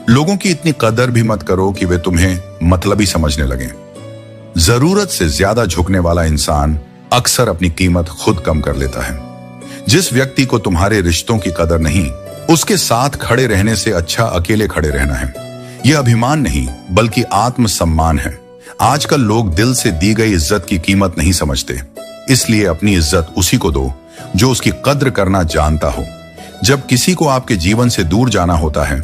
लोगों की इतनी कदर भी मत करो कि वे तुम्हें मतलबी समझने लगें। जरूरत से ज्यादा झुकने वाला इंसान अक्सर अपनी कीमत खुद कम कर लेता है। जिस व्यक्ति को तुम्हारे रिश्तों की कदर नहीं, उसके साथ खड़े रहने से अच्छा अकेले खड़े रहना है। यह अभिमान नहीं बल्कि आत्मसम्मान है। आजकल लोग दिल से दी गई इज्जत की कीमत नहीं समझते, इसलिए अपनी इज्जत उसी को दो जो उसकी कद्र करना जानता हो। जब किसी को आपके जीवन से दूर जाना होता है,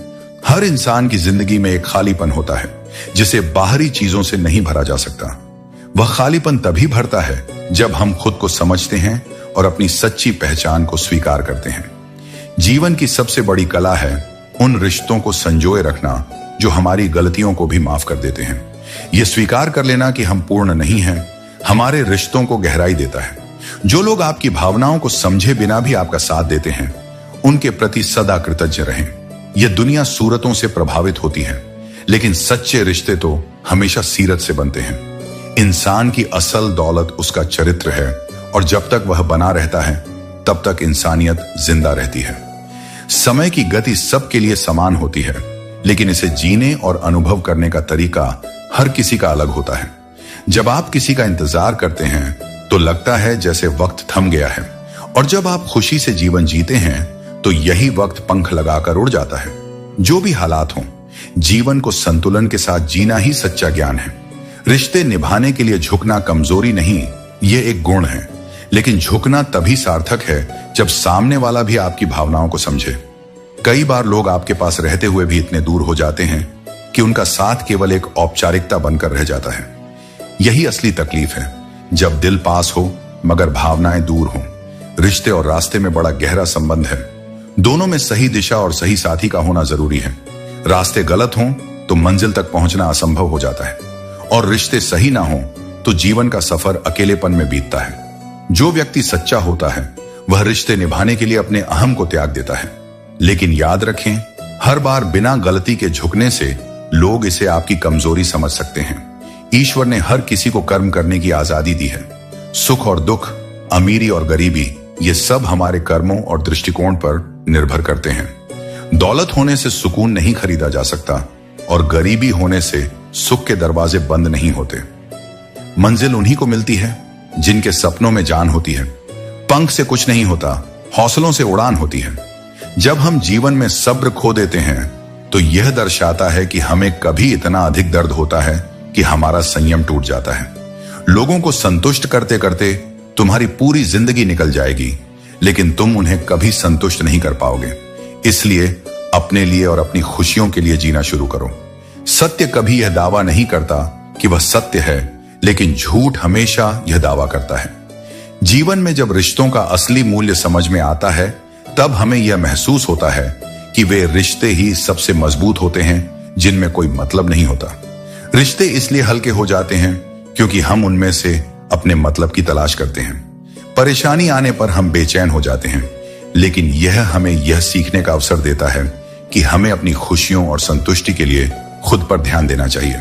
हर इंसान की जिंदगी में एक खालीपन होता है जिसे बाहरी चीजों से नहीं भरा जा सकता। वह खालीपन तभी भरता है जब हम खुद को समझते हैं और अपनी सच्ची पहचान को स्वीकार करते हैं। जीवन की सबसे बड़ी कला है उन रिश्तों को संजोए रखना जो हमारी गलतियों को भी माफ कर देते हैं। यह स्वीकार कर लेना कि हम पूर्ण नहीं हैं, हमारे रिश्तों को गहराई देता है। जो लोग आपकी भावनाओं को समझे बिना भी आपका साथ देते हैं, उनके प्रति सदा कृतज्ञ रहें। यह दुनिया सूरतों से प्रभावित होती है, लेकिन सच्चे रिश्ते तो हमेशा सीरत से बनते हैं। इंसान की असल दौलत उसका चरित्र है, और जब तक वह बना रहता है तब तक इंसानियत जिंदा रहती है। समय की गति सबके लिए समान होती है, लेकिन इसे जीने और अनुभव करने का तरीका हर किसी का अलग होता है। जब आप किसी का इंतजार करते हैं तो लगता है जैसे वक्त थम गया है, और जब आप खुशी से जीवन जीते हैं तो यही वक्त पंख लगाकर उड़ जाता है। जो भी हालात हों, जीवन को संतुलन के साथ जीना ही सच्चा ज्ञान है। रिश्ते निभाने के लिए झुकना कमजोरी नहीं, ये एक गुण है। लेकिन झुकना तभी सार्थक है जब सामने वाला भी आपकी भावनाओं को समझे। कई बार लोग आपके पास रहते हुए भी इतने दूर हो जाते हैं कि उनका साथ केवल एक औपचारिकता बनकर रह जाता है। यही असली तकलीफ है, जब दिल पास हो मगर भावनाएं दूर हो। रिश्ते और रास्ते में बड़ा गहरा संबंध है। दोनों में सही दिशा और सही साथी का होना जरूरी है। रास्ते गलत हों तो मंजिल तक पहुंचना असंभव हो जाता है, और रिश्ते सही ना हो तो जीवन का सफर अकेलेपन में बीतता है। जो व्यक्ति सच्चा होता है वह रिश्ते निभाने के लिए अपने अहम को त्याग देता है। लेकिन याद रखें, हर बार बिना गलती के झुकने से लोग इसे आपकी कमजोरी समझ सकते हैं। ईश्वर ने हर किसी को कर्म करने की आजादी दी है। सुख और दुख, अमीरी और गरीबी, ये सब हमारे कर्मों और दृष्टिकोण पर निर्भर करते हैं। दौलत होने से सुकून नहीं खरीदा जा सकता, और गरीबी होने से सुख के दरवाजे बंद नहीं होते। मंजिल उन्हीं को मिलती है जिनके सपनों में जान होती है। पंख से कुछ नहीं होता, हौसलों से उड़ान होती है। जब हम जीवन में सब्र खो देते हैं तो यह दर्शाता है कि हमें कभी इतना अधिक दर्द होता है कि हमारा संयम टूट जाता है। लोगों को संतुष्ट करते करते तुम्हारी पूरी जिंदगी निकल जाएगी, लेकिन तुम उन्हें कभी संतुष्ट नहीं कर पाओगे। इसलिए अपने लिए और अपनी खुशियों के लिए जीना शुरू करो। सत्य कभी यह दावा नहीं करता कि वह सत्य है, लेकिन झूठ हमेशा यह दावा करता है। जीवन में जब रिश्तों का असली मूल्य समझ में आता है, तब हमें यह महसूस होता है कि वे रिश्ते ही सबसे मजबूत होते हैं जिनमें कोई मतलब नहीं होता। रिश्ते इसलिए हल्के हो जाते हैं क्योंकि हम उनमें से अपने मतलब की तलाश करते हैं। परेशानी आने पर हम बेचैन हो जाते हैं, लेकिन यह हमें यह सीखने का अवसर देता है कि हमें अपनी खुशियों और संतुष्टि के लिए खुद पर ध्यान देना चाहिए।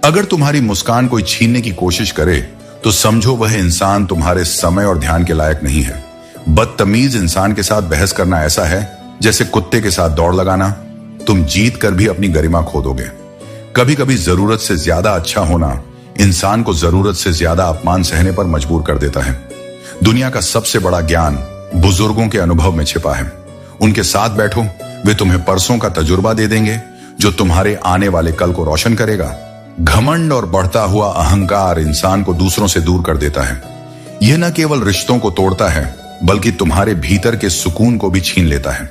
अगर तुम्हारी मुस्कान कोई छीनने की कोशिश करे तो समझो वह इंसान तुम्हारे समय और ध्यान के लायक नहीं है। बदतमीज इंसान के साथ बहस करना ऐसा है जैसे कुत्ते के साथ दौड़ लगाना। तुम जीत कर भी अपनी गरिमा खो दोगे। कभी कभी जरूरत से ज्यादा अच्छा होना इंसान को जरूरत से ज्यादा अपमान सहने पर मजबूर कर देता है। दुनिया का सबसे बड़ा ज्ञान बुजुर्गों के अनुभव में छिपा है। उनके साथ बैठो, वे तुम्हें परसों का तजुर्बा दे देंगे जो तुम्हारे आने वाले कल को रोशन करेगा। घमंड और बढ़ता हुआ अहंकार इंसान को दूसरों से दूर कर देता है। यह न केवल रिश्तों को तोड़ता है, बल्कि तुम्हारे भीतर के सुकून को भी छीन लेता है।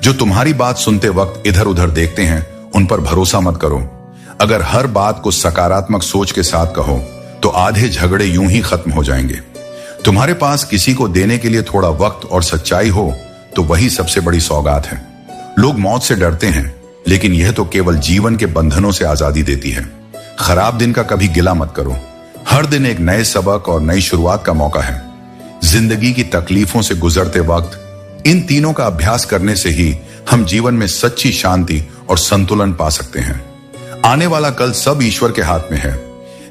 जो तुम्हारी बात सुनते वक्त इधर उधर देखते हैं, उन पर भरोसा मत करो। अगर हर बात को सकारात्मक सोच के साथ कहो तो आधे झगड़े यूं ही खत्म हो जाएंगे। तुम्हारे पास किसी को देने के लिए थोड़ा वक्त और सच्चाई हो तो वही सबसे बड़ी सौगात है। लोग मौत से डरते हैं, लेकिन यह तो केवल जीवन के बंधनों से आजादी देती है। खराब दिन का कभी गिला मत करो। हर दिन एक नए सबक और नई शुरुआत का मौका है। जिंदगी की तकलीफों से गुजरते वक्त इन तीनों का अभ्यास करने से ही हम जीवन में सच्ची शांति और संतुलन पा सकते हैं। आने वाला कल सब ईश्वर के हाथ में है,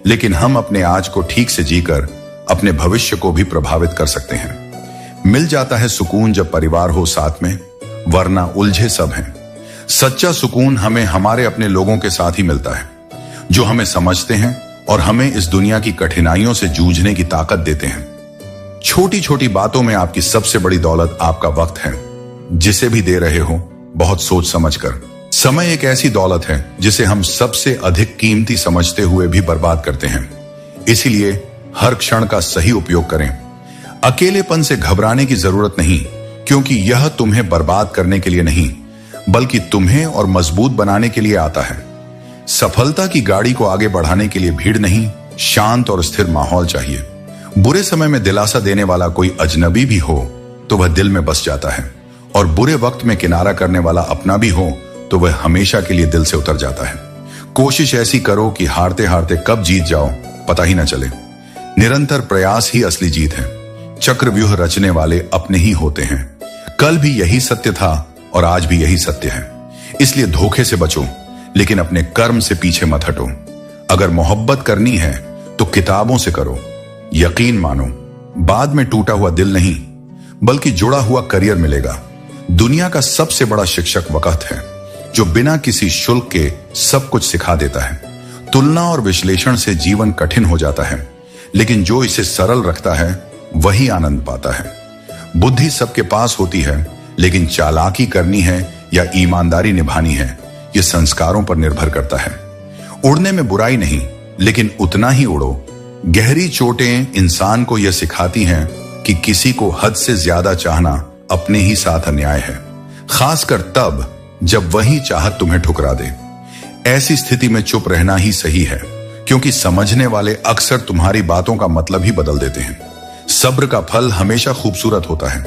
लेकिन हम अपने आज को ठीक से जीकर अपने भविष्य को भी प्रभावित कर सकते हैं। मिल जाता है सुकून जब परिवार हो साथ में, वरना उलझे सब हैं। सच्चा सुकून हमें हमारे अपने लोगों के साथ ही मिलता है, जो हमें समझते हैं और हमें इस दुनिया की कठिनाइयों से जूझने की ताकत देते हैं। छोटी छोटी बातों में आपकी सबसे बड़ी दौलत आपका वक्त है, जिसे भी दे रहे हो बहुत सोच समझकर। समय एक ऐसी दौलत है जिसे हम सबसे अधिक कीमती समझते हुए भी बर्बाद करते हैं। इसीलिए हर क्षण का सही उपयोग करें। अकेलेपन से घबराने की जरूरत नहीं, क्योंकि यह तुम्हें बर्बाद करने के लिए नहीं, बल्कि तुम्हें और मजबूत बनाने के लिए आता है। सफलता की गाड़ी को आगे बढ़ाने के लिए भीड़ नहीं, शांत और स्थिर माहौल चाहिए। बुरे समय में दिलासा देने वाला कोई अजनबी भी हो तो वह दिल में बस जाता है, और बुरे वक्त में किनारा करने वाला अपना भी हो तो वह हमेशा के लिए दिल से उतर जाता है। कोशिश ऐसी करो कि हारते हारते कब जीत जाओ पता ही ना चले। निरंतर प्रयास ही असली जीत है। चक्रव्यूह रचने वाले अपने ही होते हैं। कल भी यही सत्य था और आज भी यही सत्य है। इसलिए धोखे से बचो, लेकिन अपने कर्म से पीछे मत हटो। अगर मोहब्बत करनी है तो किताबों से करो। यकीन मानो, बाद में टूटा हुआ दिल नहीं, बल्कि जुड़ा हुआ करियर मिलेगा। दुनिया का सबसे बड़ा शिक्षक वक्त है, जो बिना किसी शुल्क के सब कुछ सिखा देता है। तुलना और विश्लेषण से जीवन कठिन हो जाता है, लेकिन जो इसे सरल रखता है वही आनंद पाता है। बुद्धि सबके पास होती है, लेकिन चालाकी करनी है या ईमानदारी निभानी है, यह संस्कारों पर निर्भर करता है। उड़ने में बुराई नहीं, लेकिन उतना ही उड़ो। गहरी चोटें इंसान को यह सिखाती हैं कि किसी को हद से ज्यादा चाहना अपने ही साथ अन्याय है, खासकर तब जब वही चाहत तुम्हें ठुकरा दे। ऐसी स्थिति में चुप रहना ही सही है, क्योंकि समझने वाले अक्सर तुम्हारी बातों का मतलब ही बदल देते हैं। सब्र का फल हमेशा खूबसूरत होता है।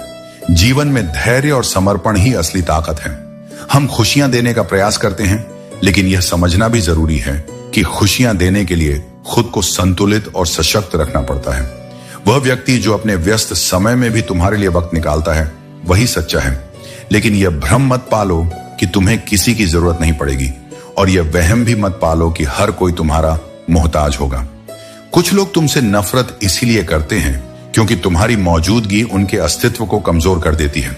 जीवन में धैर्य और समर्पण ही असली ताकत है। हम खुशियां देने का प्रयास करते हैं, लेकिन यह समझना भी जरूरी है कि खुशियां देने के लिए खुद को संतुलित और सशक्त रखना पड़ता है। वह व्यक्ति जो अपने व्यस्त समय में भी तुम्हारे लिए वक्त निकालता है, वही सच्चा है। लेकिन यह भ्रम मत पालो कि तुम्हें किसी की जरूरत नहीं पड़ेगी, और यह वहम भी मत पालो कि हर कोई तुम्हारा मोहताज होगा। कुछ लोग तुमसे नफरत इसीलिए करते हैं क्योंकि तुम्हारी मौजूदगी उनके अस्तित्व को कमजोर कर देती है।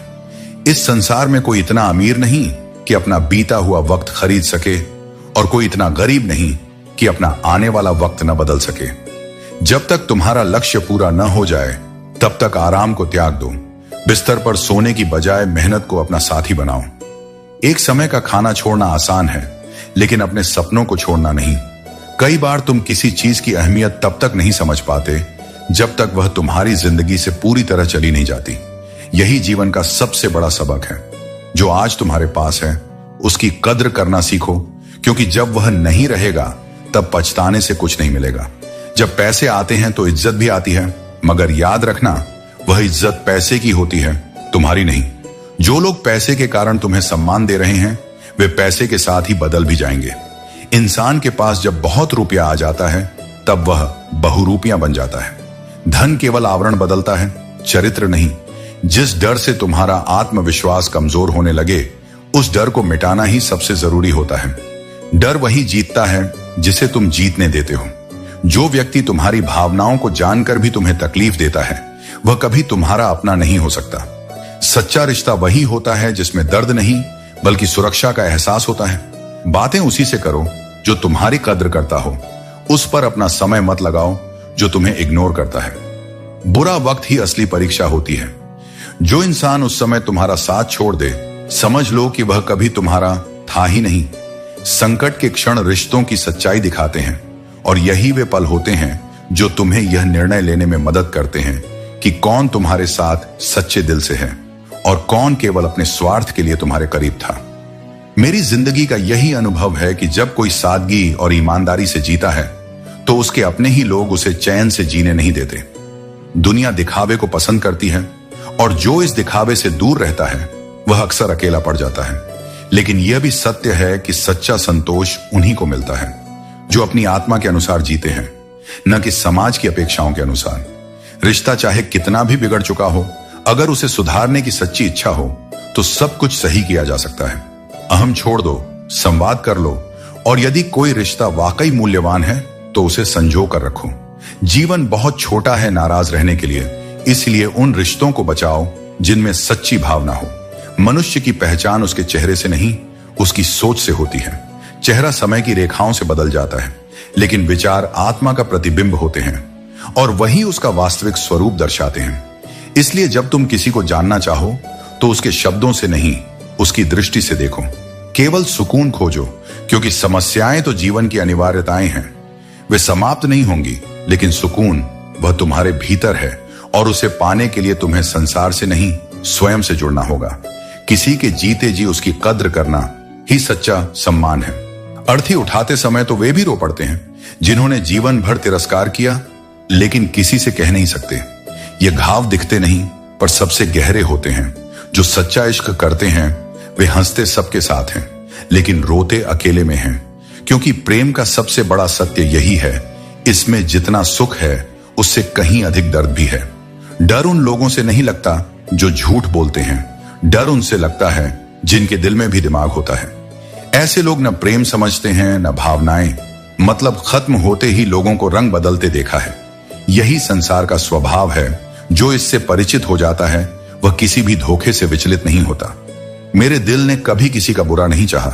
इस संसार में कोई इतना अमीर नहीं कि अपना बीता हुआ वक्त खरीद सके, और कोई इतना गरीब नहीं कि अपना आने वाला वक्त न बदल सके। जब तक तुम्हारा लक्ष्य पूरा न हो जाए, तब तक आराम को त्याग दो। बिस्तर पर सोने की बजाय मेहनत को अपना साथी बनाओ। एक समय का खाना छोड़ना आसान है, लेकिन अपने सपनों को छोड़ना नहीं। कई बार तुम किसी चीज की अहमियत तब तक नहीं समझ पाते जब तक वह तुम्हारी जिंदगी से पूरी तरह चली नहीं जाती। यही जीवन का सबसे बड़ा सबक है। जो आज तुम्हारे पास है उसकी कद्र करना सीखो, क्योंकि जब वह नहीं रहेगा तब पछताने से कुछ नहीं मिलेगा। जब पैसे आते हैं तो इज्जत भी आती है, मगर याद रखना वह इज्जत पैसे की होती है, तुम्हारी नहीं। जो लोग पैसे के कारण तुम्हें सम्मान दे रहे हैं, वे पैसे के साथ ही बदल भी जाएंगे। इंसान के पास जब बहुत रुपया आ जाता है, तब वह बहुरूपियां बन जाता है। धन केवल आवरण बदलता है, चरित्र नहीं। जिस डर से तुम्हारा आत्मविश्वास कमजोर होने लगे, उस डर को मिटाना ही सबसे जरूरी होता है। डर वही जीतता है जिसे तुम जीतने देते हो। जो व्यक्ति तुम्हारी भावनाओं को जानकर भी तुम्हें तकलीफ देता है, वह कभी तुम्हारा अपना नहीं हो सकता। सच्चा रिश्ता वही होता है जिसमें दर्द नहीं, बल्कि सुरक्षा का एहसास होता है। बातें उसी से करो जो तुम्हारी कद्र करता हो। उस पर अपना समय मत लगाओ जो तुम्हें इग्नोर करता है। बुरा वक्त ही असली परीक्षा होती है। जो इंसान उस समय तुम्हारा साथ छोड़ दे, समझ लो कि वह कभी तुम्हारा था ही नहीं। संकट के क्षण रिश्तों की सच्चाई दिखाते हैं, और यही वे पल होते हैं जो तुम्हें यह निर्णय लेने में मदद करते हैं कि कौन तुम्हारे साथ सच्चे दिल से है और कौन केवल अपने स्वार्थ के लिए तुम्हारे करीब था। मेरी जिंदगी का यही अनुभव है कि जब कोई सादगी और ईमानदारी से जीता है, तो उसके अपने ही लोग उसे चैन से जीने नहीं देते। दुनिया दिखावे को पसंद करती है, और जो इस दिखावे से दूर रहता है वह अक्सर अकेला पड़ जाता है। लेकिन यह भी सत्य है कि सच्चा संतोष उन्हीं को मिलता है जो अपनी आत्मा के अनुसार जीते हैं, न कि समाज की अपेक्षाओं के अनुसार। रिश्ता चाहे कितना भी बिगड़ चुका हो, अगर उसे सुधारने की सच्ची इच्छा हो तो सब कुछ सही किया जा सकता है। अहम छोड़ दो, संवाद कर लो, और यदि कोई रिश्ता वाकई मूल्यवान है तो उसे संजो कर रखो। जीवन बहुत छोटा है नाराज रहने के लिए, इसलिए उन रिश्तों को बचाओ जिनमें सच्ची भावना हो। मनुष्य की पहचान उसके चेहरे से नहीं, उसकी सोच से होती है। चेहरा समय की रेखाओं से बदल जाता है, लेकिन विचार आत्मा का प्रतिबिंब होते हैं और वही उसका वास्तविक स्वरूप दर्शाते हैं। इसलिए जब तुम किसी को जानना चाहो तो उसके शब्दों से नहीं, उसकी दृष्टि से देखो। केवल सुकून खोजो, क्योंकि समस्याएं तो जीवन की अनिवार्यताएं हैं। वे समाप्त नहीं होंगी, लेकिन सुकून वह तुम्हारे भीतर है और उसे पाने के लिए तुम्हें संसार से नहीं, स्वयं से जुड़ना होगा। किसी के जीते जी उसकी कद्र करना ही सच्चा सम्मान है। अर्थी उठाते समय तो वे भी रो पड़ते हैं जिन्होंने जीवन भर तिरस्कार किया, लेकिन किसी से कह नहीं सकते। ये घाव दिखते नहीं, पर सबसे गहरे होते हैं। जो सच्चा इश्क करते हैं वे हंसते सबके साथ हैं, लेकिन रोते अकेले में हैं, क्योंकि प्रेम का सबसे बड़ा सत्य यही है, इसमें जितना सुख है उससे कहीं अधिक दर्द भी है। डर उन लोगों से नहीं लगता जो झूठ बोलते हैं, डर उनसे लगता है जिनके दिल में भी दिमाग होता है। ऐसे लोग न प्रेम समझते हैं न भावनाएं, मतलब खत्म होते ही लोगों को रंग बदलते देखा है। यही संसार का स्वभाव है। जो इससे परिचित हो जाता है वह किसी भी धोखे से विचलित नहीं होता। मेरे दिल ने कभी किसी का बुरा नहीं चाहा।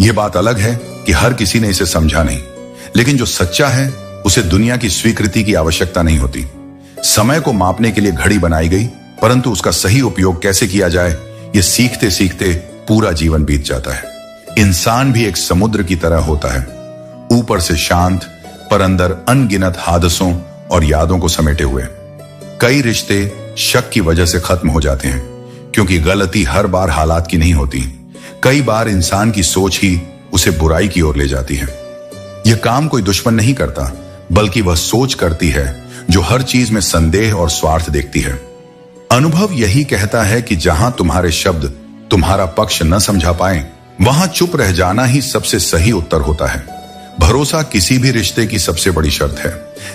यह बात अलग है कि हर किसी ने इसे समझा नहीं, लेकिन जो सच्चा है उसे दुनिया की स्वीकृति की आवश्यकता नहीं होती। समय को मापने के लिए घड़ी बनाई गई, परंतु उसका सही उपयोग कैसे किया जाए यह सीखते सीखते पूरा जीवन बीत जाता है। इंसान भी एक समुद्र की तरह होता है, ऊपर से शांत पर अंदर अनगिनत हादसों और यादों को समेटे हुए। कई रिश्ते शक की वजह से खत्म हो जाते हैं, क्योंकि गलती हर बार हालात की नहीं होती। कई बार इंसान की सोच ही उसे बुराई की ओर ले जाती है। यह काम कोई दुश्मन नहीं करता, बल्कि वह सोच करती है जो हर चीज में संदेह और स्वार्थ देखती है। अनुभव यही कहता है कि जहां तुम्हारे शब्द तुम्हारा पक्ष न समझा पाए, वहां चुप रह जाना ही सबसे सही उत्तर होता है। भरोसा किसी भी रिश्ते की सबसे बड़ी शर्त है।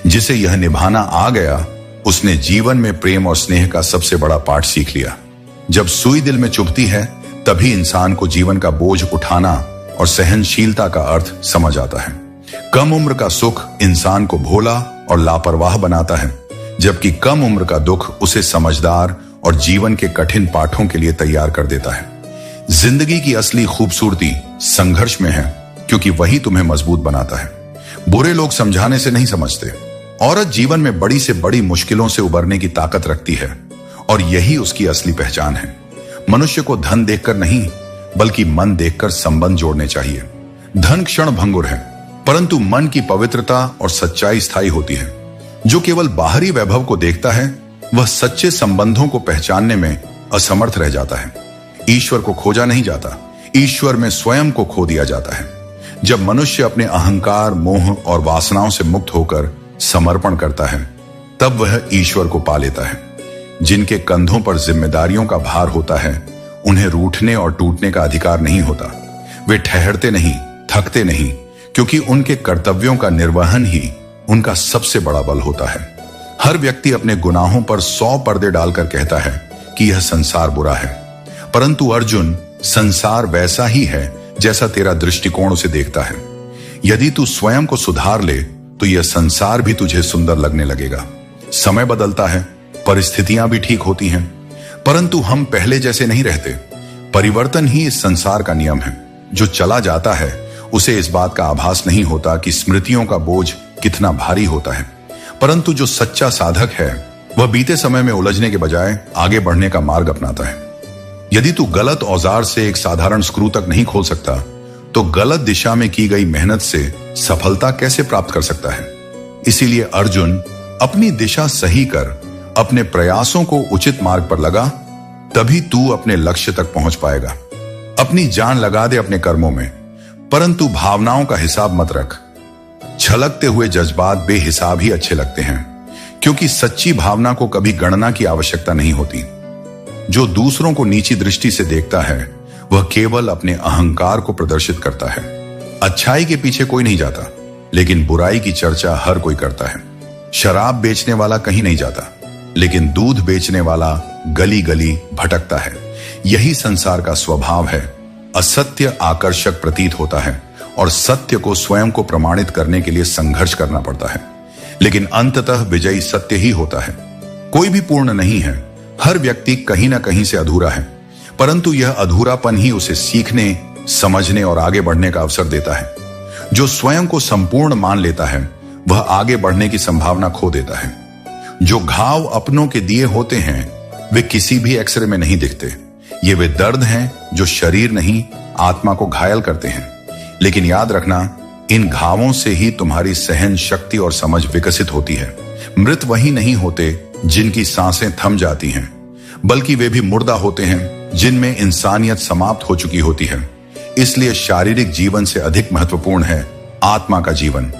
जिसे यह निभाना आ गया, उसने जीवन में प्रेम और स्नेह का सबसे बड़ा पाठ सीख लिया। जब सुई दिल में चुभती है, तभी इंसान को जीवन का बोझ उठाना और सहनशीलता का अर्थ समझ आता है। कम उम्र का सुख इंसान को भोला और लापरवाह बनाता है, जबकि कम उम्र का दुख उसे समझदार और जीवन के कठिन पाठों के लिए तैयार कर देता है। जिंदगी की असली खूबसूरती संघर्ष में है, क्योंकि वही तुम्हें मजबूत बनाता है। बुरे लोग समझाने से नहीं समझते। औरत जीवन में बड़ी से बड़ी मुश्किलों से उबरने की ताकत रखती है, और यही उसकी असली पहचान है। मनुष्य को धन देखकर नहीं, बल्कि मन देखकर संबंध जोड़ने चाहिए। धन क्षण भंगुर है, परंतु मन की पवित्रता और सच्चाई स्थायी होती है। जो केवल बाहरी वैभव को देखता है, वह सच्चे संबंधों को पहचानने में असमर्थ रह जाता है। ईश्वर को खोजा नहीं जाता, ईश्वर में स्वयं को खो दिया जाता है। जब मनुष्य अपने अहंकार, मोह और वासनाओं से मुक्त होकर समर्पण करता है, तब वह ईश्वर को पा लेता है। जिनके कंधों पर जिम्मेदारियों का भार होता है, उन्हें रूठने और टूटने का अधिकार नहीं होता। वे ठहरते नहीं, थकते नहीं, क्योंकि उनके कर्तव्यों का निर्वहन ही उनका सबसे बड़ा बल होता है। हर व्यक्ति अपने गुनाहों पर 100 पर्दे डालकर कहता है कि यह संसार बुरा है, परंतु अर्जुन, संसार वैसा ही है जैसा तेरा दृष्टिकोण उसे देखता है। यदि तू स्वयं को सुधार ले, तो यह संसार भी तुझे सुंदर लगने लगेगा। समय बदलता है, परिस्थितियां भी ठीक होती हैं, परंतु हम पहले जैसे नहीं रहते। परिवर्तन ही इस संसार का नियम है। जो चला जाता है, उसे इस बात का आभास नहीं होता कि स्मृतियों का बोझ कितना भारी होता है। परंतु जो सच्चा साधक है, वह बीते समय में उलझने के बजाय आगे बढ़ने का मार्ग अपनाता है। यदि तू गलत औजार से एक साधारण स्क्रू तक नहीं खोल सकता, तो गलत दिशा में की गई मेहनत से सफलता कैसे प्राप्त कर सकता है। इसीलिए अर्जुन, अपनी दिशा सही कर, अपने प्रयासों को उचित मार्ग पर लगा, तभी तू अपने लक्ष्य तक पहुंच पाएगा। अपनी जान लगा दे अपने कर्मों में, परंतु भावनाओं का हिसाब मत रख। छलकते हुए जज्बात बेहिसाब ही अच्छे लगते हैं, क्योंकि सच्ची भावना को कभी गणना की आवश्यकता नहीं होती। जो दूसरों को नीची दृष्टि से देखता है, वह केवल अपने अहंकार को प्रदर्शित करता है। अच्छाई के पीछे कोई नहीं जाता, लेकिन बुराई की चर्चा हर कोई करता है। शराब बेचने वाला कहीं नहीं जाता, लेकिन दूध बेचने वाला गली गली भटकता है। यही संसार का स्वभाव है। असत्य आकर्षक प्रतीत होता है, और सत्य को स्वयं को प्रमाणित करने के लिए संघर्ष करना पड़ता है, लेकिन अंततः विजयी सत्य ही होता है। कोई भी पूर्ण नहीं है। हर व्यक्ति कहीं ना कहीं से अधूरा है, परंतु यह अधूरापन ही उसे सीखने समझने और आगे बढ़ने का अवसर देता है। जो स्वयं को संपूर्ण मान लेता है वह आगे बढ़ने की संभावना खो देता है। जो घाव अपनों के दिए होते हैं वे किसी भी एक्सरे में नहीं दिखते। ये वे दर्द हैं जो शरीर नहीं आत्मा को घायल करते हैं। लेकिन याद रखना, इन घावों से ही तुम्हारी सहन शक्ति और समझ विकसित होती है। मृत वही नहीं होते जिनकी सांसें थम जाती हैं, बल्कि वे भी मुर्दा होते हैं जिनमें इंसानियत समाप्त हो चुकी होती है। इसलिए शारीरिक जीवन से अधिक महत्वपूर्ण है आत्मा का जीवन,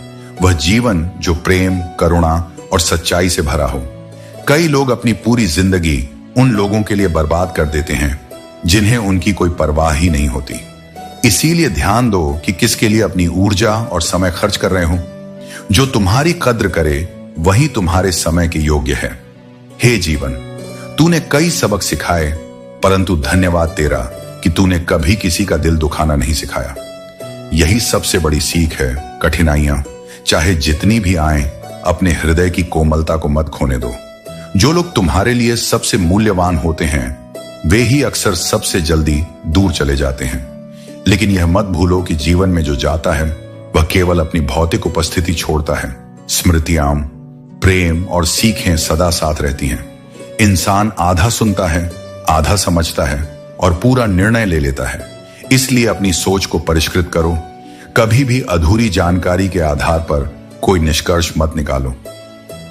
वह जीवन जो प्रेम, करुणा और सच्चाई से भरा हो। कई लोग अपनी पूरी जिंदगी उन लोगों के लिए बर्बाद कर देते हैं जिन्हें उनकी कोई परवाह ही नहीं होती। इसीलिए ध्यान दो कि किसके लिए अपनी ऊर्जा और समय खर्च कर रहे हो। जो तुम्हारी कद्र करे वही तुम्हारे समय के योग्य है। हे जीवन, तूने कई सबक सिखाए, परंतु धन्यवाद तेरा कि तूने कभी किसी का दिल दुखाना नहीं सिखाया। यही सबसे बड़ी सीख है। कठिनाइयां चाहे जितनी भी आए, अपने हृदय की कोमलता को मत खोने दो। जो लोग तुम्हारे लिए सबसे मूल्यवान होते हैं वे ही अक्सर सबसे जल्दी दूर चले जाते हैं। लेकिन यह मत भूलो कि जीवन में जो जाता है वह केवल अपनी भौतिक उपस्थिति छोड़ता है। स्मृतियां, प्रेम और सीखें सदा साथ रहती हैं। इंसान आधा सुनता है, आधा समझता है और पूरा निर्णय ले लेता है। इसलिए अपनी सोच को परिष्कृत करो। कभी भी अधूरी जानकारी के आधार पर कोई निष्कर्ष मत निकालो।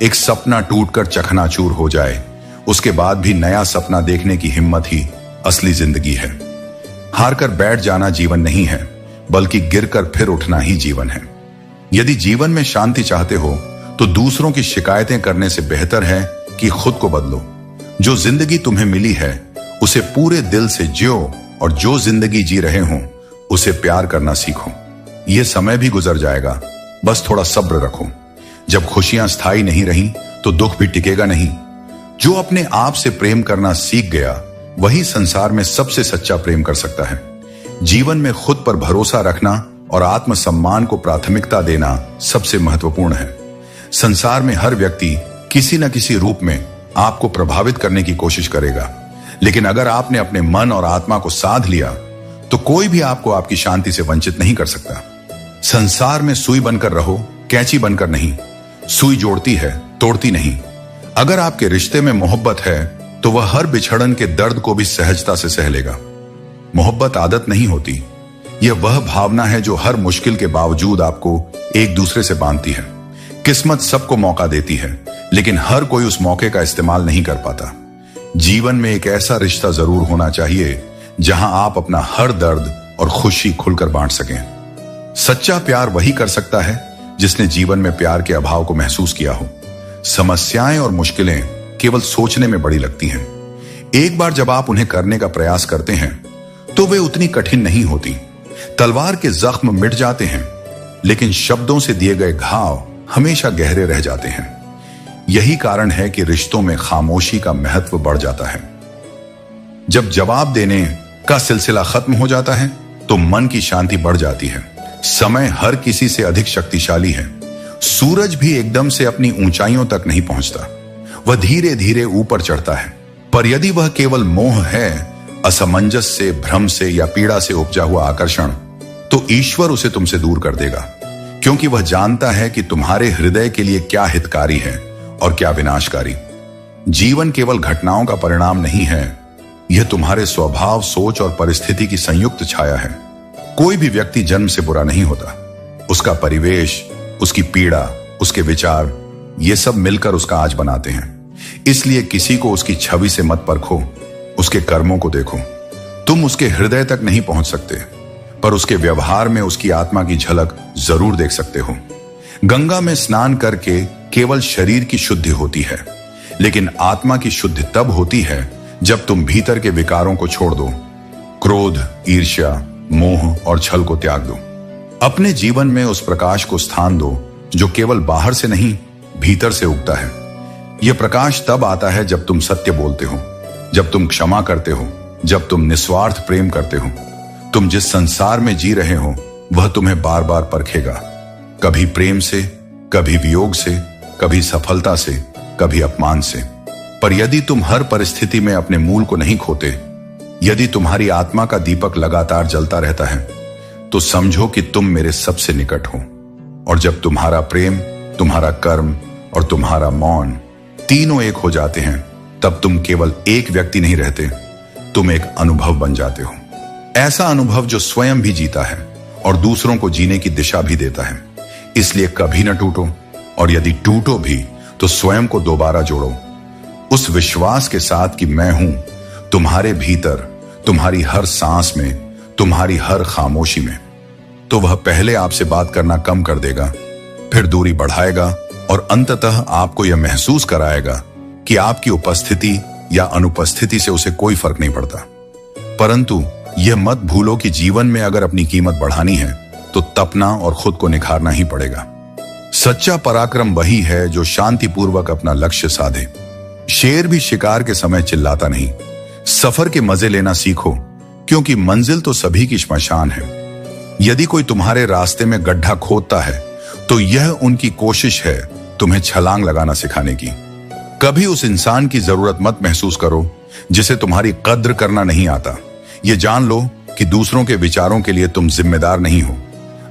एक सपना टूटकर चकनाचूर हो जाए, उसके बाद भी नया सपना देखने की हिम्मत ही असली जिंदगी है। हारकर बैठ जाना जीवन नहीं है, बल्कि गिरकर फिर उठना ही जीवन है। यदि जीवन में शांति चाहते हो तो दूसरों की शिकायतें करने से बेहतर है कि खुद को बदलो। जो जिंदगी तुम्हें मिली है उसे पूरे दिल से जियो और जो जिंदगी जी रहे हो उसे प्यार करना सीखो। यह समय भी गुजर जाएगा, बस थोड़ा सब्र रखो। जब खुशियां स्थायी नहीं रही तो दुख भी टिकेगा नहीं। जो अपने आप से प्रेम करना सीख गया वही संसार में सबसे सच्चा प्रेम कर सकता है। जीवन में खुद पर भरोसा रखना और आत्मसम्मान को प्राथमिकता देना सबसे महत्वपूर्ण है। संसार में हर व्यक्ति किसी न किसी रूप में आपको प्रभावित करने की कोशिश करेगा, लेकिन अगर आपने अपने मन और आत्मा को साध लिया तो कोई भी आपको आपकी शांति से वंचित नहीं कर सकता। संसार में सुई बनकर रहो, कैंची बनकर नहीं। सुई जोड़ती है, तोड़ती नहीं। अगर आपके रिश्ते में मोहब्बत है तो वह हर बिछड़न के दर्द को भी सहजता से सह लेगा। मोहब्बत आदत नहीं होती, यह वह भावना है जो हर मुश्किल के बावजूद आपको एक दूसरे से बांधती है। किस्मत सबको मौका देती है, लेकिन हर कोई उस मौके का इस्तेमाल नहीं कर पाता। जीवन में एक ऐसा रिश्ता जरूर होना चाहिए जहां आप अपना हर दर्द और खुशी खुलकर बांट सकें। सच्चा प्यार वही कर सकता है जिसने जीवन में प्यार के अभाव को महसूस किया हो। समस्याएं और मुश्किलें केवल सोचने में बड़ी लगती हैं। एक बार जब आप उन्हें करने का प्रयास करते हैं तो वे उतनी कठिन नहीं होती। तलवार के जख्म मिट जाते हैं, लेकिन शब्दों से दिए गए घाव हमेशा गहरे रह जाते हैं। यही कारण है कि रिश्तों में खामोशी का महत्व बढ़ जाता है। जब जवाब देने का सिलसिला खत्म हो जाता है तो मन की शांति बढ़ जाती है। समय हर किसी से अधिक शक्तिशाली है। सूरज भी एकदम से अपनी ऊंचाइयों तक नहीं पहुंचता, वह धीरे धीरे ऊपर चढ़ता है। पर यदि वह केवल मोह है, असमंजस से, भ्रम से या पीड़ा से उपजा हुआ आकर्षण, तो ईश्वर उसे तुमसे दूर कर देगा, क्योंकि वह जानता है कि तुम्हारे हृदय के लिए क्या हितकारी है और क्या विनाशकारी। जीवन केवल घटनाओं का परिणाम नहीं है, यह तुम्हारे स्वभाव, सोच और परिस्थिति की संयुक्त छाया है। कोई भी व्यक्ति जन्म से बुरा नहीं होता। उसका परिवेश, उसकी पीड़ा, उसके विचार, ये सब मिलकर उसका आज बनाते हैं। इसलिए किसी को उसकी छवि से मत परखो, उसके कर्मों को देखो। तुम उसके हृदय तक नहीं पहुंच सकते, पर उसके व्यवहार में उसकी आत्मा की झलक जरूर देख सकते हो। गंगा में स्नान करके केवल शरीर की शुद्धि होती है, लेकिन आत्मा की शुद्धि तब होती है जब तुम भीतर के विकारों को छोड़ दो। क्रोध, ईर्ष्या, मोह और छल को त्याग दो। अपने जीवन में उस प्रकाश को स्थान दो जो केवल बाहर से नहीं, भीतर से उगता है। यह प्रकाश तब आता है जब तुम सत्य बोलते हो, जब तुम क्षमा करते हो, जब तुम निस्वार्थ प्रेम करते हो। तुम जिस संसार में जी रहे हो वह तुम्हें बार बार परखेगा, कभी प्रेम से, कभी वियोग से, कभी सफलता से, कभी अपमान से। पर यदि तुम हर परिस्थिति में अपने मूल को नहीं खोते, यदि तुम्हारी आत्मा का दीपक लगातार जलता रहता है तो समझो कि तुम मेरे सबसे निकट हो। और जब तुम्हारा प्रेम, तुम्हारा कर्म और तुम्हारा मौन तीनों एक हो जाते हैं, तब तुम केवल एक व्यक्ति नहीं रहते, तुम एक अनुभव बन जाते हो। ऐसा अनुभव जो स्वयं भी जीता है और दूसरों को जीने की दिशा भी देता है। इसलिए कभी न टूटो, और यदि टूटो भी तो स्वयं को दोबारा जोड़ो, उस विश्वास के साथ कि मैं हूं तुम्हारे भीतर, तुम्हारी हर सांस में, तुम्हारी हर खामोशी में। तो वह पहले आपसे बात करना कम कर देगा, फिर दूरी बढ़ाएगा और अंततः आपको यह महसूस कराएगा कि आपकी उपस्थिति या अनुपस्थिति से उसे कोई फर्क नहीं पड़ता। परंतु यह मत भूलो कि जीवन में अगर अपनी कीमत बढ़ानी है तो तपना और खुद को निखारना ही पड़ेगा। सच्चा पराक्रम वही है जो शांतिपूर्वक अपना लक्ष्य साधे। शेर भी शिकार के समय चिल्लाता नहीं। सफर के मजे लेना सीखो, क्योंकि मंजिल तो सभी की श्मशान है। यदि कोई तुम्हारे रास्ते में गड्ढा खोदता है तो यह उनकी कोशिश है तुम्हें छलांग लगाना सिखाने की। कभी उस इंसान की जरूरत मत महसूस करो जिसे तुम्हारी कद्र करना नहीं आता। यह जान लो कि दूसरों के विचारों के लिए तुम जिम्मेदार नहीं हो।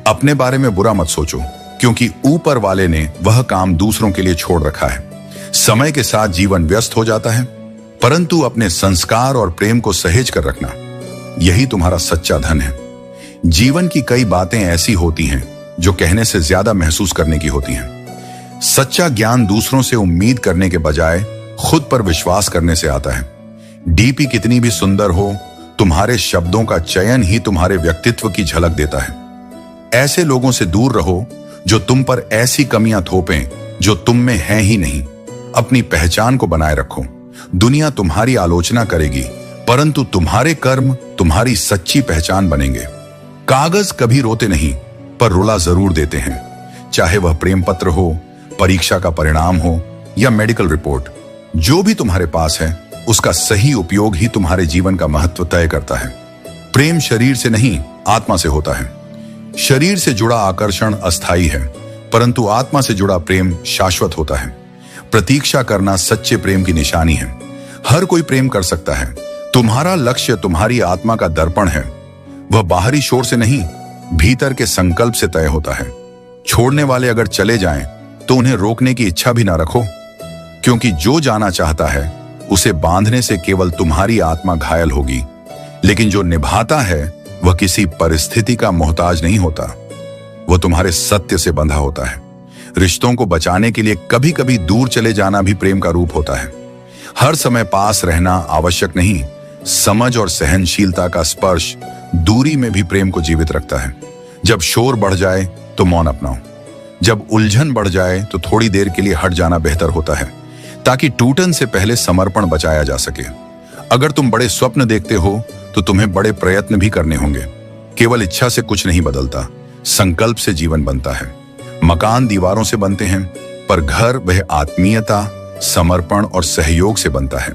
अपने बारे में बुरा मत सोचो, क्योंकि ऊपर वाले ने वह काम दूसरों के लिए छोड़ रखा है। समय के साथ जीवन व्यस्त हो जाता है, परंतु अपने संस्कार और प्रेम को सहेज कर रखना, यही तुम्हारा सच्चा धन है। जीवन की कई बातें ऐसी होती हैं जो कहने से ज्यादा महसूस करने की होती हैं। सच्चा ज्ञान दूसरों से उम्मीद करने के बजाय खुद पर विश्वास करने से आता है। डीपी कितनी भी सुंदर हो, तुम्हारे शब्दों का चयन ही तुम्हारे व्यक्तित्व की झलक देता है। ऐसे लोगों से दूर रहो जो तुम पर ऐसी कमियां थोपें जो तुम में है ही नहीं। अपनी पहचान को बनाए रखो। दुनिया तुम्हारी आलोचना करेगी, परंतु तुम्हारे कर्म तुम्हारी सच्ची पहचान बनेंगे। कागज कभी रोते नहीं, पर रुला जरूर देते हैं। चाहे वह प्रेम पत्र हो, परीक्षा का परिणाम हो या मेडिकल रिपोर्ट, जो भी तुम्हारे पास है उसका सही उपयोग ही तुम्हारे जीवन का महत्व तय करता है। प्रेम शरीर से नहीं, आत्मा से होता है। शरीर से जुड़ा आकर्षण अस्थायी है, परंतु आत्मा से जुड़ा प्रेम शाश्वत होता है। प्रतीक्षा करना सच्चे प्रेम की निशानी है। हर कोई प्रेम कर सकता है। तुम्हारा लक्ष्य तुम्हारी आत्मा का दर्पण है। वह बाहरी शोर से नहीं, भीतर के संकल्प से तय होता है। छोड़ने वाले अगर चले जाएं तो उन्हें रोकने की इच्छा भी ना रखो, क्योंकि जो जाना चाहता है उसे बांधने से केवल तुम्हारी आत्मा घायल होगी। लेकिन जो निभाता है वह किसी परिस्थिति का मोहताज नहीं होता, वह तुम्हारे सत्य से बंधा होता है। रिश्तों को बचाने के लिए कभी कभी दूर चले जाना भी प्रेम का रूप होता है। हर समय पास रहना आवश्यक नहीं। समझ और सहनशीलता का स्पर्श दूरी में भी प्रेम को जीवित रखता है। जब शोर बढ़ जाए तो मौन अपनाओ। जब उलझन बढ़ जाए तो थोड़ी देर के लिए हट जाना बेहतर होता है, ताकि टूटन से पहले समर्पण बचाया जा सके। अगर तुम बड़े स्वप्न देखते हो तो तुम्हें बड़े प्रयत्न भी करने होंगे। केवल इच्छा से कुछ नहीं बदलता, संकल्प से जीवन बनता है। मकान दीवारों से बनते हैं, पर घर वह आत्मीयता, समर्पण और सहयोग से बनता है।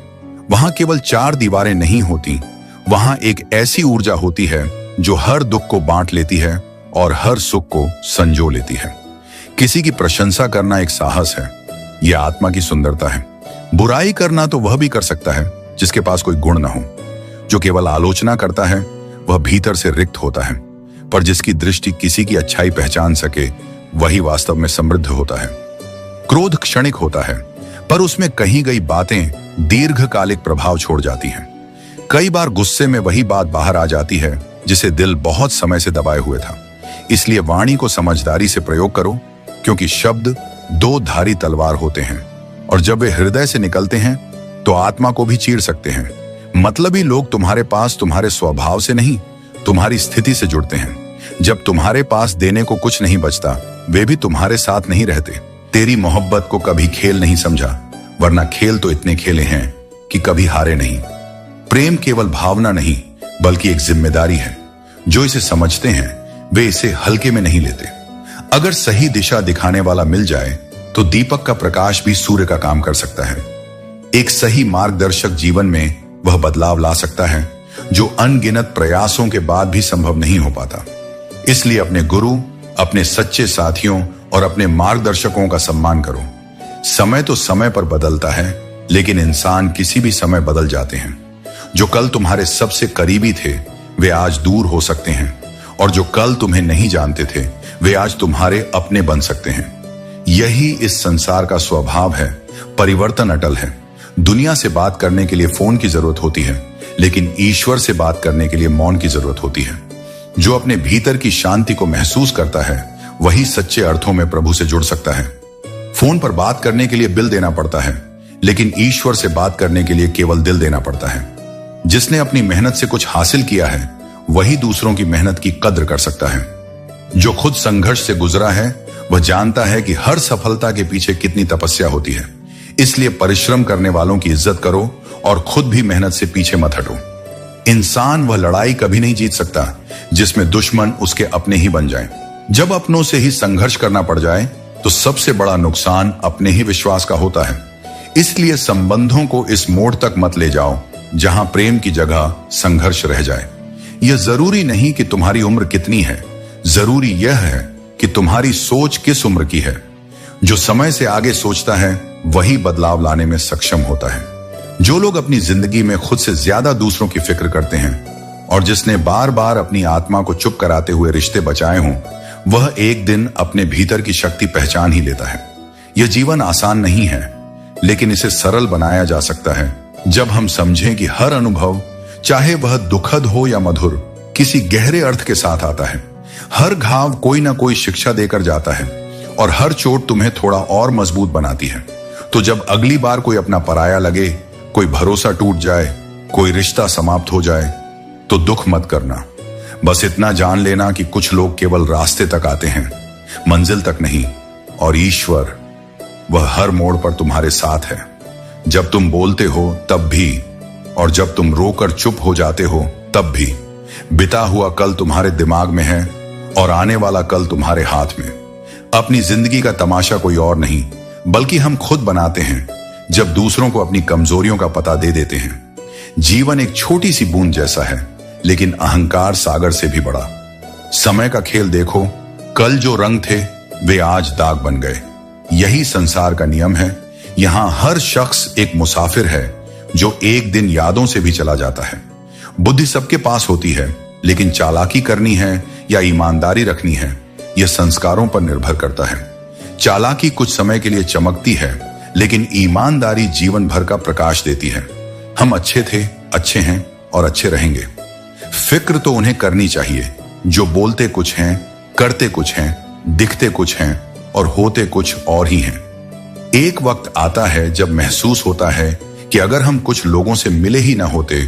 वहां केवल 4 दीवारें नहीं होती, वहां एक ऐसी ऊर्जा होती है जो हर दुख को बांट लेती है और हर सुख को संजो लेती है। किसी की प्रशंसा करना एक साहस है, यह आत्मा की सुंदरता है। बुराई करना तो वह भी कर सकता है जिसके पास कोई गुण ना हो। जो केवल आलोचना करता है वह भीतर से रिक्त होता है, पर जिसकी दृष्टि किसी की अच्छाई पहचान सके वही वास्तव में समृद्ध होता है। क्रोध क्षणिक होता है, पर उसमें कही गई बातें दीर्घकालिक प्रभाव छोड़ जाती हैं। कई बार गुस्से में वही बात बाहर आ जाती है जिसे दिल बहुत समय से दबाए हुए था। इसलिए वाणी को समझदारी से प्रयोग करो, क्योंकि शब्द 2 धारी तलवार होते हैं और जब वे हृदय से निकलते हैं तो आत्मा को भी चीर सकते हैं। मतलबी लोग तुम्हारे पास तुम्हारे स्वभाव से नहीं, तुम्हारी स्थिति से जुड़ते हैं। जब तुम्हारे पास देने को कुछ नहीं बचता, वे भी तुम्हारे साथ नहीं रहते। तेरी मोहब्बत को कभी खेल नहीं समझा, वरना खेल तो इतने खेले हैं कि कभी हारे नहीं। प्रेम केवल भावना नहीं, बल्कि एक जिम्मेदारी है। जो इसे समझते हैं वे इसे हल्के में नहीं लेते। अगर सही दिशा दिखाने वाला मिल जाए तो दीपक का प्रकाश भी सूर्य का काम कर सकता है। एक सही मार्गदर्शक जीवन में वह बदलाव ला सकता है जो अनगिनत प्रयासों के बाद भी संभव नहीं हो पाता। इसलिए अपने गुरु, अपने सच्चे साथियों और अपने मार्गदर्शकों का सम्मान करो। समय तो समय पर बदलता है, लेकिन इंसान किसी भी समय बदल जाते हैं। जो कल तुम्हारे सबसे करीबी थे वे आज दूर हो सकते हैं, और जो कल तुम्हें नहीं जानते थे वे आज तुम्हारे अपने बन सकते हैं। यही इस संसार का स्वभाव है। परिवर्तन अटल है। दुनिया से बात करने के लिए फोन की जरूरत होती है, लेकिन ईश्वर से बात करने के लिए मौन की जरूरत होती है। जो अपने भीतर की शांति को महसूस करता है वही सच्चे अर्थों में प्रभु से जुड़ सकता है। फोन पर बात करने के लिए बिल देना पड़ता है, लेकिन ईश्वर से बात करने के लिए केवल दिल देना पड़ता है। जिसने अपनी मेहनत से कुछ हासिल किया है वही दूसरों की मेहनत की कद्र कर सकता है। जो खुद संघर्ष से गुजरा है वह जानता है कि हर सफलता के पीछे कितनी तपस्या होती है। इसलिए परिश्रम करने वालों की इज्जत करो और खुद भी मेहनत से पीछे मत हटो। इंसान वह लड़ाई कभी नहीं जीत सकता जिसमें दुश्मन उसके अपने ही बन जाए। जब अपनों से ही संघर्ष करना पड़ जाए तो सबसे बड़ा नुकसान अपने ही विश्वास का होता है। इसलिए संबंधों को इस मोड़ तक मत ले जाओ जहां प्रेम की जगह संघर्ष रह जाए। यह जरूरी नहीं कि तुम्हारी उम्र कितनी है, जरूरी यह है कि तुम्हारी सोच किस उम्र की है। जो समय से आगे सोचता है वही बदलाव लाने में सक्षम होता है। जो लोग अपनी जिंदगी में खुद से ज्यादा दूसरों की फिक्र करते हैं और जिसने बार बार अपनी आत्मा को चुप कराते हुए रिश्ते बचाए हों, वह एक दिन अपने भीतर की शक्ति पहचान ही लेता है। यह जीवन आसान नहीं है, लेकिन इसे सरल बनाया जा सकता है जब हम समझें कि हर अनुभव, चाहे वह दुखद हो या मधुर, किसी गहरे अर्थ के साथ आता है। हर घाव कोई ना कोई शिक्षा देकर जाता है और हर चोट तुम्हें थोड़ा और मजबूत बनाती है। तो जब अगली बार कोई अपना पराया लगे, कोई भरोसा टूट जाए, कोई रिश्ता समाप्त हो जाए, तो दुख मत करना। बस इतना जान लेना कि कुछ लोग केवल रास्ते तक आते हैं, मंजिल तक नहीं, और ईश्वर वह हर मोड़ पर तुम्हारे साथ है। जब तुम बोलते हो तब भी, और जब तुम रोकर चुप हो जाते हो तब भी। बिता हुआ कल तुम्हारे दिमाग में है और आने वाला कल तुम्हारे हाथ में। अपनी जिंदगी का तमाशा कोई और नहीं बल्कि हम खुद बनाते हैं जब दूसरों को अपनी कमजोरियों का पता दे देते हैं। जीवन एक छोटी सी बूंद जैसा है, लेकिन अहंकार सागर से भी बड़ा। समय का खेल देखो, कल जो रंग थे वे आज दाग बन गए। यही संसार का नियम है। यहां हर शख्स एक मुसाफिर है जो एक दिन यादों से भी चला जाता है। बुद्धि सबके पास होती है, लेकिन चालाकी करनी है या ईमानदारी रखनी है यह संस्कारों पर निर्भर करता है। चालाकी कुछ समय के लिए चमकती है, लेकिन ईमानदारी जीवन भर का प्रकाश देती है। हम अच्छे थे, अच्छे हैं और अच्छे रहेंगे। फिक्र तो उन्हें करनी चाहिए जो बोलते कुछ हैं, करते कुछ हैं, दिखते कुछ हैं और होते कुछ और ही हैं। एक वक्त आता है जब महसूस होता है कि अगर हम कुछ लोगों से मिले ही ना होते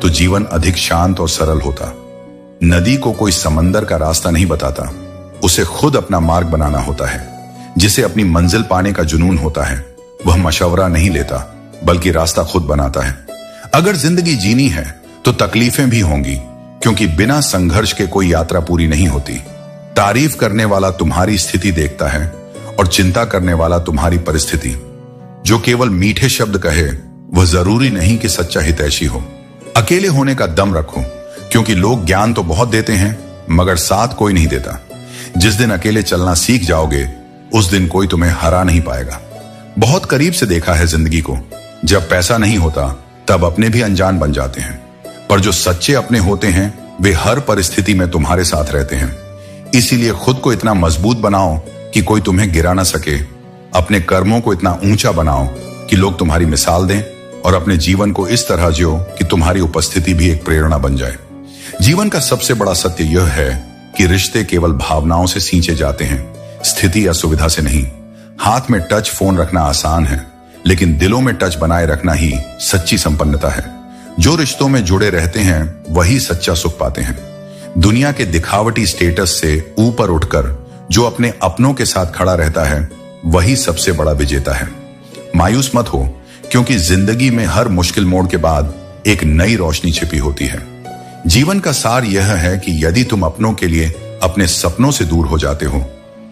तो जीवन अधिक शांत और सरल होता। नदी को कोई समंदर का रास्ता नहीं बताता, उसे खुद अपना मार्ग बनाना होता है। जिसे अपनी मंजिल पाने का जुनून होता है वह मशवरा नहीं लेता बल्कि रास्ता खुद बनाता है। अगर जिंदगी जीनी है तो तकलीफें भी होंगी, क्योंकि बिना संघर्ष के कोई यात्रा पूरी नहीं होती। तारीफ करने वाला तुम्हारी स्थिति देखता है और चिंता करने वाला तुम्हारी परिस्थिति। जो केवल मीठे शब्द कहे वह जरूरी नहीं कि सच्चा हितैषी हो। अकेले होने का दम रखो, क्योंकि लोग ज्ञान तो बहुत देते हैं मगर साथ कोई नहीं देता। जिस दिन अकेले चलना सीख जाओगे उस दिन कोई तुम्हें हरा नहीं पाएगा। बहुत करीब से देखा है जिंदगी को। जब पैसा नहीं होता तब अपने भी अनजान बन जाते हैं, पर जो सच्चे अपने होते हैं वे हर परिस्थिति में तुम्हारे साथ रहते हैं। इसीलिए खुद को इतना मजबूत बनाओ कि कोई तुम्हें गिरा ना सके। अपने कर्मों को इतना ऊंचा बनाओ कि लोग तुम्हारी मिसाल दें, और अपने जीवन को इस तरह जियो कि तुम्हारी उपस्थिति भी एक प्रेरणा बन जाए। जीवन का सबसे बड़ा सत्य यह है कि रिश्ते केवल भावनाओं से सींचे जाते हैं, स्थिति या सुविधा से नहीं। हाथ में टच फोन रखना आसान है, लेकिन दिलों में टच बनाए रखना ही सच्ची संपन्नता है। जो रिश्तों में जुड़े रहते हैं वही सच्चा सुख पाते हैं। दुनिया के दिखावटी स्टेटस से ऊपर उठकर जो अपने अपनों के साथ खड़ा रहता है वही सबसे बड़ा विजेता है। मायूस मत हो, क्योंकि जिंदगी में हर मुश्किल मोड़ के बाद एक नई रोशनी छिपी होती है। जीवन का सार यह है कि यदि तुम अपनों के लिए अपने सपनों से दूर हो जाते हो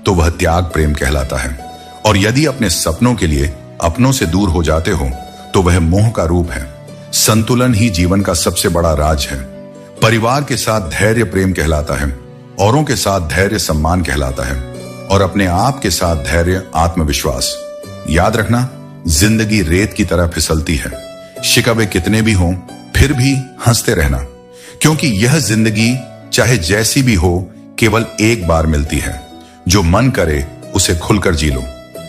तो वह त्याग प्रेम कहलाता है, और यदि अपने सपनों के लिए अपनों से दूर हो जाते हो तो वह मोह का रूप है। संतुलन ही जीवन का सबसे बड़ा राज है। परिवार के साथ धैर्य प्रेम कहलाता है, औरों के साथ धैर्य सम्मान कहलाता है, और अपने आप के साथ धैर्य आत्मविश्वास। याद रखना, जिंदगी रेत की तरह फिसलती है, शिकवे कितने भी हों, फिर भी हंसते रहना, क्योंकि यह जिंदगी चाहे जैसी भी हो केवल एक बार मिलती है। जो मन करे उसे खुलकर जी लो,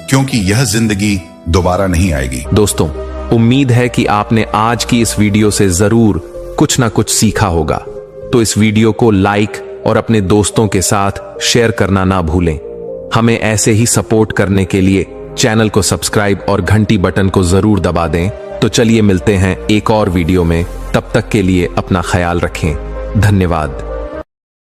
क्योंकि यह जिंदगी दोबारा नहीं आएगी। दोस्तों, उम्मीद है कि आपने आज की इस वीडियो से जरूर कुछ ना कुछ सीखा होगा। तो इस वीडियो को लाइक और अपने दोस्तों के साथ शेयर करना ना भूलें। हमें ऐसे ही सपोर्ट करने के लिए चैनल को सब्सक्राइब और घंटी बटन को जरूर दबा दें। तो चलिए मिलते हैं एक और वीडियो में, तब तक के लिए अपना ख्याल रखें। धन्यवाद।